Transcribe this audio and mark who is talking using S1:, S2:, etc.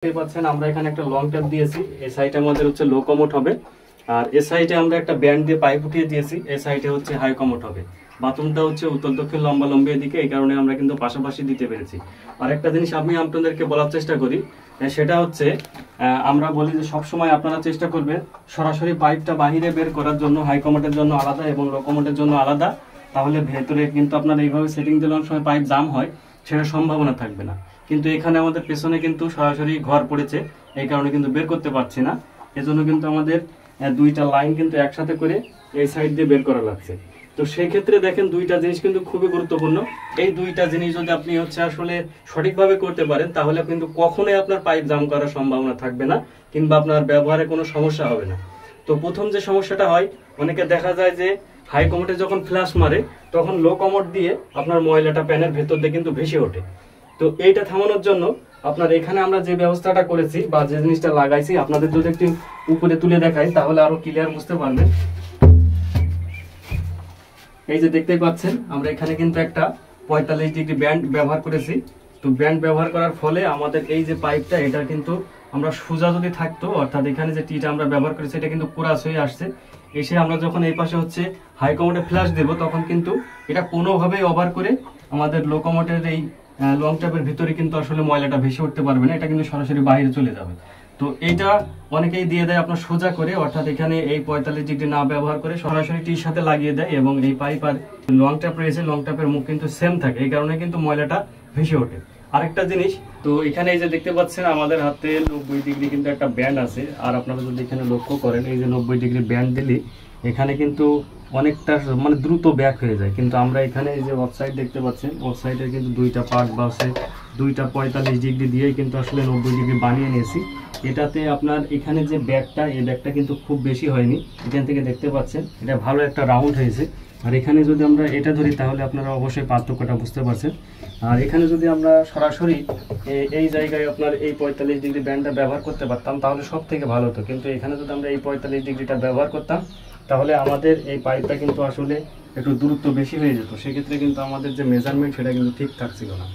S1: দেখতে পাচ্ছেন আমরা এখানে একটা লং ট্যাপ দিয়েছি। এই সাইডে আমাদের হচ্ছে লো কমোড হবে, আর এই সাইডে আমরা একটা ব্যান্ড দিয়ে পাইপ উঠিয়ে দিয়েছি। এই সাইডে হচ্ছে হাই কমোড হবে। বাথরুমটা হচ্ছে উত্তর দক্ষিণ লম্বা লম্বা এদিকে, এই কারণে আমরা কিন্তু পাশাপাশি দিতে পেরেছি। আর একটা জিনিস আমি আপনাদেরকে বলার চেষ্টা করি, সেটা হচ্ছে আমরা বলি যে সবসময় আপনারা চেষ্টা করবেন সরাসরি পাইপটা বাহিরে বের করার জন্য হাই কমোডের জন্য আলাদা এবং লো কমোডের জন্য আলাদা। তাহলে ভেতরে কিন্তু আপনার এইভাবে সেটিং দিলে অনেক সময় পাইপ জাম হয়, সেটার সম্ভাবনা থাকবে না। কিন্তু এখানে আমাদের পেছনে কিন্তু সরাসরি ঘর পড়েছে, এই কারণে কিন্তু বের করতে পারছি না। এজন্য কিন্তু আমাদের দুইটা লাইন কিন্তু একসাথে করে এই সাইড দিয়ে বের করা লাগছে। তো সেই ক্ষেত্রে দেখেন দুইটা জিনিস কিন্তু খুবই গুরুত্বপূর্ণ। এই দুইটা জিনিস যদি আপনি হচ্ছে আসলে সঠিকভাবে করতে পারেন, তাহলে কিন্তু কখনোই আপনার পাইপ জাম করার সম্ভাবনা থাকবে না, কিংবা আপনার ব্যবহারে কোনো সমস্যা হবে না। তো প্রথম যে সমস্যাটা হয়, অনেকে দেখা যায় যে হাই কমোডে যখন ফ্ল্যাশ মারে তখন লো কমোড দিয়ে আপনার ময়লাটা প্যানের ভেতর দিয়ে কিন্তু ভেসে ওঠে। তো এইটা থামানোর জন্য আপনার এখানে আমরা যে ব্যবস্থাটা করেছি বা যে জিনিসটা লাগাইছি, আপনাদের যদি একটু উপরে তুলে দেখাই তাহলে আরো ক্লিয়ার বুঝতে পারবেন। এই যে দেখতে পাচ্ছেন আমরা এখানে কিন্তু একটা 45 ডিগ্রি ব্যান্ড ব্যবহার করেছি। তো ব্যান্ড ব্যবহার করার ফলে আমাদের এই যে পাইপটা, এটা কিন্তু আমরা সোজা যদি থাকতো, অর্থাৎ এখানে যে টিটা আমরা ব্যবহার করেছি এটা কিন্তু কোরাস হয়ে আসছে। এসে আমরা যখন এই পাশে হচ্ছে হাই কমোডে ফ্ল্যাশ দেব, তখন কিন্তু এটা কোনোভাবেই ওভার করে আমাদের লো কমোডের এই লং ট্যাপের ভিতরে কিন্তু আসলে ময়লাটা ভেসে উঠতে পারবে না, এটা কিন্তু সরাসরি বাইরে চলে যাবে। তো এইটা অনেকেই দিয়ে দেয় আপনার সোজা করে, অর্থাৎ এখানে এই 45 ডিগ্রি না ব্যবহার করে সরাসরি টির সাথে লাগিয়ে দেয়, এবং এই পাইপ আর লং ট্যাপ রয়েছে, লং ট্যাপের মুখ কিন্তু সেম থাকে, এই কারণে কিন্তু ময়লাটা ভেসে ওঠে। আরেকটা জিনিস, তো এখানে এই যে দেখতে পাচ্ছেন আমাদের হাতে 90 ডিগ্রি কিন্তু একটা ব্যান্ড আছে। আর আপনারা যদি এখানে লক্ষ্য করেন, এই যে 90 ডিগ্রি ব্যান্ড দিলে এখানে কিন্তু অনেকটা মানে দ্রুত ব্যাক হয়ে যায়। কিন্তু আমরা এখানে এই যে অফ সাইড দেখতে পাচ্ছেন, অফ সাইডে কিন্তু দুইটা পার্ট বা দুইটা 45 ডিগ্রি দিয়ে কিন্তু আসলে 90 ডিগ্রি বানিয়ে নিয়েছি। এটাতে আপনার এখানে যে ব্যাকটা, এই ব্যাকটা কিন্তু খুব বেশি হয়নি, এখান থেকে দেখতে পাচ্ছেন এটা ভালো একটা রাউন্ড হয়েছে। আর এখানে যদি আমরা এটা ধরি তাহলে আপনারা অবশ্যই পার্থক্যটা বুঝতে পারছেন। আর এখানে যদি আমরা সরাসরি এই জায়গায় আপনার এই 45 ডিগ্রি ব্যান্ডটা ব্যবহার করতে পারতাম তাহলে সব থেকে ভালো হতো। কিন্তু এখানে যদি আমরা এই 45 ডিগ্রিটা ব্যবহার করতাম, তাহলে আমাদের এই পাইপটা কিন্তু আসলে একটু দূরত্ব বেশি হয়ে যেত। সেক্ষেত্রে কিন্তু আমাদের যে মেজারমেন্ট সেটা কিন্তু ঠিক থাকছিল না।